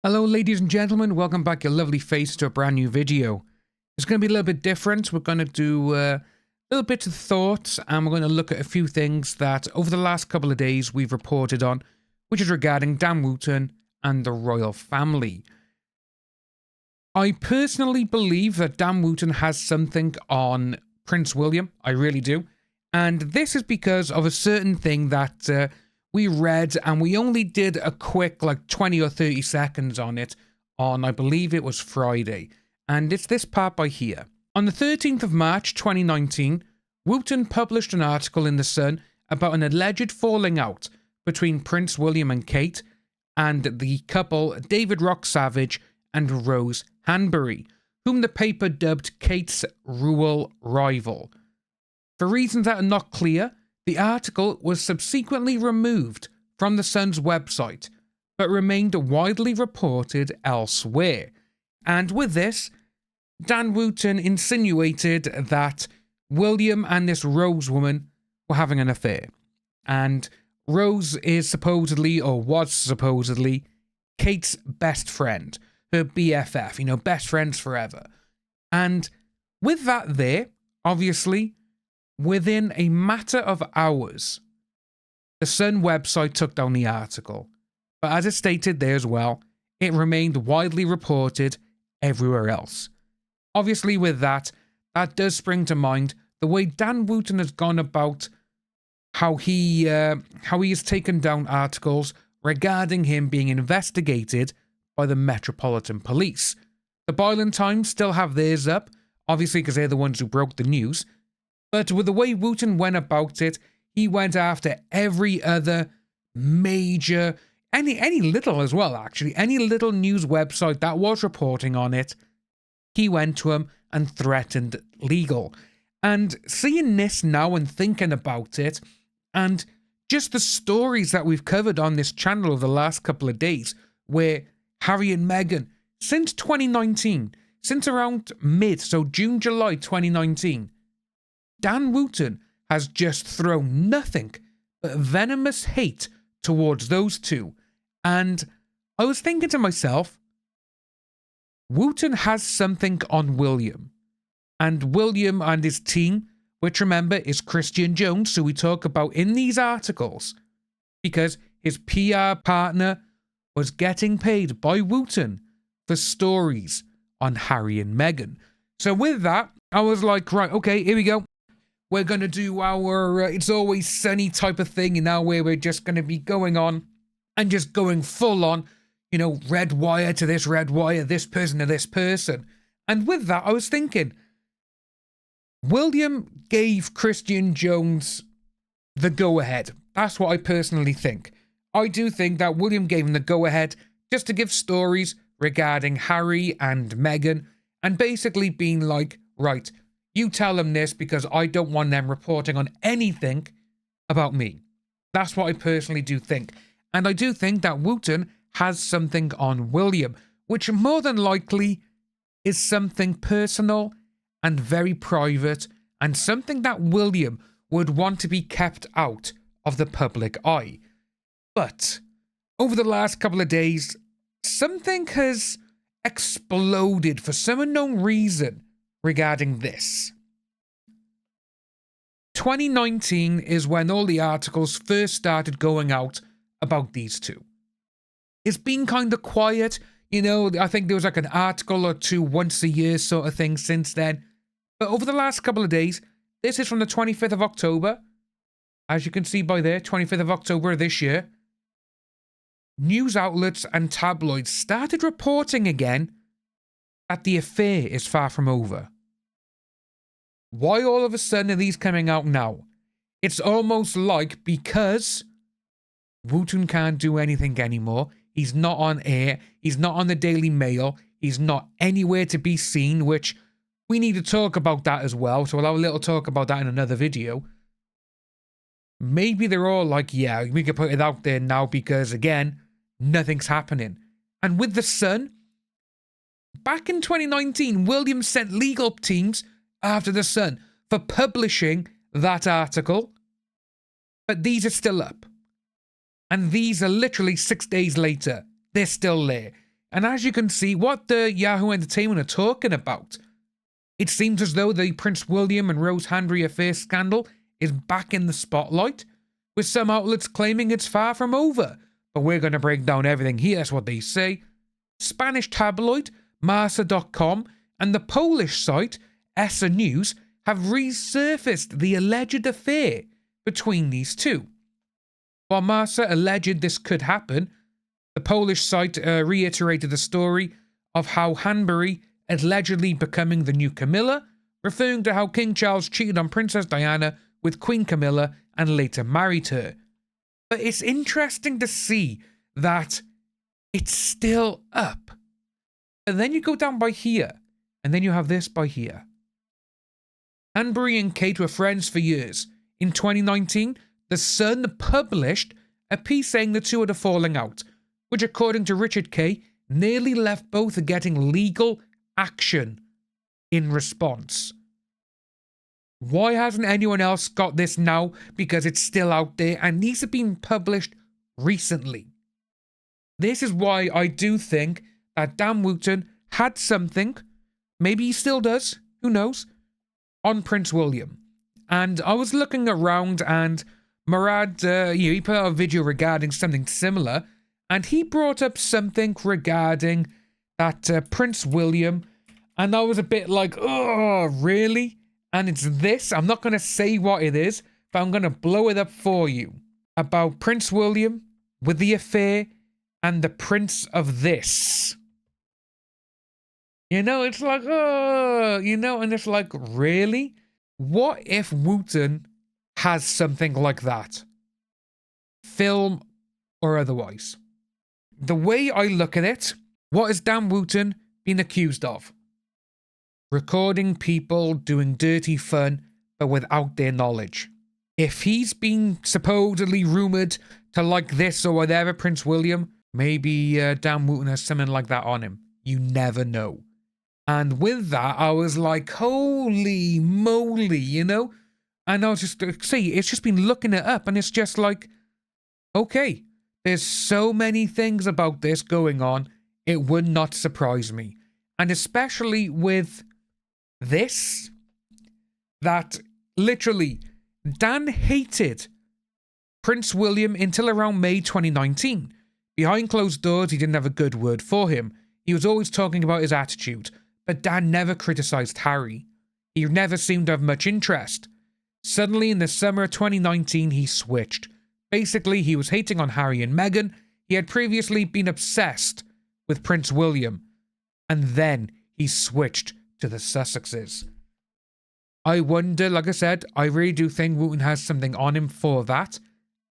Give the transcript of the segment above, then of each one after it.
Hello ladies and gentlemen, welcome back your lovely face to a brand new video. It's going to be a little bit different. We're going to do little bits of thoughts, and we're going to look at a few things that over the last couple of days we've reported on, which is regarding Dan Wootton and the royal family. I personally believe that Dan Wootton has something on Prince William. I really do. And this is because of a certain thing that we read, and we only did a quick 20 or 30 seconds on it on, I believe it was Friday. And it's this part by here. On the 13th of March 2019, Wootton published an article in The Sun about an alleged falling out between Prince William and Kate and the couple David Rock Savage and Rose Hanbury, whom the paper dubbed Kate's royal rival. For reasons that are not clear, the article was subsequently removed from The Sun's website, but remained widely reported elsewhere. And with this, Dan Wootton insinuated that William and this Rose woman were having an affair. And Rose is supposedly, or was supposedly, Kate's best friend, her BFF, best friends forever. And with that there, obviously, within a matter of hours, the Sun website took down the article. But as it stated there as well, it remained widely reported everywhere else. Obviously with that does spring to mind the way Dan Wootton has gone about how he has taken down articles regarding him being investigated by the Metropolitan Police. The Boylan Times still have theirs up, obviously because they're the ones who broke the news. But with the way Wootton went about it, he went after every other major, any little as well actually, any little news website that was reporting on it, he went to him and threatened legal. And seeing this now and thinking about it, and just the stories that we've covered on this channel over the last couple of days, where Harry and Meghan, since 2019, since around June, July 2019, Dan Wootton has just thrown nothing but venomous hate towards those two. And I was thinking to myself, Wootton has something on William. And William and his team, which remember is Christian Jones, who we talk about in these articles, because his PR partner was getting paid by Wootton for stories on Harry and Meghan. So with that, I was like, right, okay, here we go. We're going to do our It's Always Sunny type of thing, where we're just going to be going on and just going full on, red wire to this red wire, this person to this person. And with that, I was thinking, William gave Christian Jones the go-ahead. That's what I personally think. I do think that William gave him the go-ahead just to give stories regarding Harry and Meghan, and basically being like, right, you tell them this because I don't want them reporting on anything about me. That's what I personally do think. And I do think that Wootton has something on William, which more than likely is something personal and very private, and something that William would want to be kept out of the public eye. But over the last couple of days, something has exploded for some unknown reason regarding this. 2019 is when all the articles first started going out about these two. It's been kind of quiet, I think there was an article or two once a year sort of thing since then. But over the last couple of days, this is from the 25th of October. As you can see by there, 25th of October of this year. News outlets and tabloids started reporting again that the affair is far from over. Why all of a sudden are these coming out now? It's almost like because Wootton can't do anything anymore. He's not on air. He's not on the Daily Mail. He's not anywhere to be seen, which we need to talk about that as well. So we'll have a little talk about that in another video. Maybe they're all like, yeah, we can put it out there now because, again, nothing's happening. And with The Sun, back in 2019, William sent legal teams after The Sun for publishing that article. But these are still up. And these are literally 6 days later. They're still there. And as you can see, what the Yahoo Entertainment are talking about, it seems as though the Prince William and Rose Hanbury affair scandal is back in the spotlight, with some outlets claiming it's far from over. But we're going to break down everything here, that's what they say. Spanish tabloid Marca.com and the Polish site Essa News have resurfaced the alleged affair between these two. While Marca alleged this could happen, the Polish site reiterated the story of how Hanbury allegedly becoming the new Camilla, referring to how King Charles cheated on Princess Diana with Queen Camilla and later married her. But it's interesting to see that it's still up. And then you go down by here, and then you have this by here. Hanbury and Kate were friends for years. In 2019, The Sun published a piece saying the two had a falling out, which according to Richard Kay, nearly left both getting legal action in response. Why hasn't anyone else got this now? Because it's still out there and these have been published recently. This is why I do think that Dan Wootton had something, maybe he still does, who knows, on Prince William. And I was looking around and Murad, he put out a video regarding something similar, and he brought up something regarding that Prince William, and I was a bit like, oh, really? And it's this. I'm not going to say what it is, but I'm going to blow it up for you. About Prince William with the affair and the prince of this. You know, it's like, oh, you know, and it's like, really? What if Wootton has something like that? Film or otherwise. The way I look at it, what has Dan Wootton been accused of? Recording people doing dirty fun, but without their knowledge. If he's been supposedly rumoured to like this or whatever, Prince William, maybe Dan Wootton has something like that on him. You never know. And with that, I was like, holy moly, you know? And I was just, see, it's just been looking it up and it's just like, okay, there's so many things about this going on, it would not surprise me. And especially with this, that literally, Dan hated Prince William until around May 2019. Behind closed doors, he didn't have a good word for him. He was always talking about his attitude, but Dan never criticised Harry. He never seemed to have much interest. Suddenly, in the summer of 2019, he switched. Basically, he was hating on Harry and Meghan. He had previously been obsessed with Prince William. And then he switched to the Sussexes. I wonder, like I said, I really do think Wootton has something on him for that.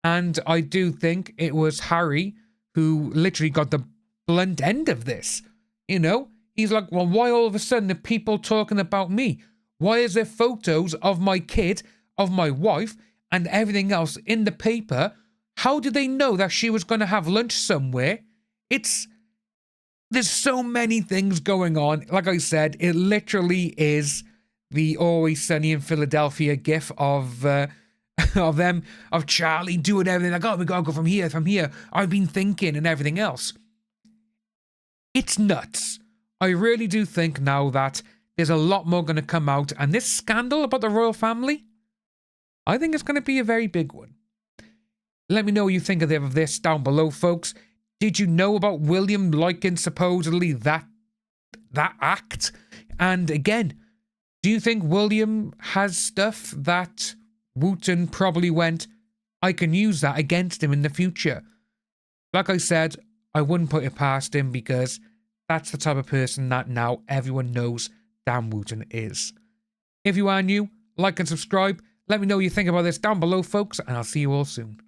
And I do think it was Harry who literally got the blunt end of this. You know? He's like, well, why all of a sudden are people talking about me? Why is there photos of my kid, of my wife, and everything else in the paper? How did they know that she was going to have lunch somewhere? There's so many things going on. Like I said, it literally is the Always Sunny in Philadelphia gif of them, of Charlie doing everything. Like, oh, we gotta go from here. I've been thinking and everything else. It's nuts. I really do think now that there's a lot more going to come out. And this scandal about the royal family, I think it's going to be a very big one. Let me know what you think of this down below, folks. Did you know about William liking supposedly that act? And again, do you think William has stuff that Wootton probably went, I can use that against him in the future? Like I said, I wouldn't put it past him because that's the type of person that now everyone knows Dan Wootton is. If you are new, like and subscribe. Let me know what you think about this down below, folks, and I'll see you all soon.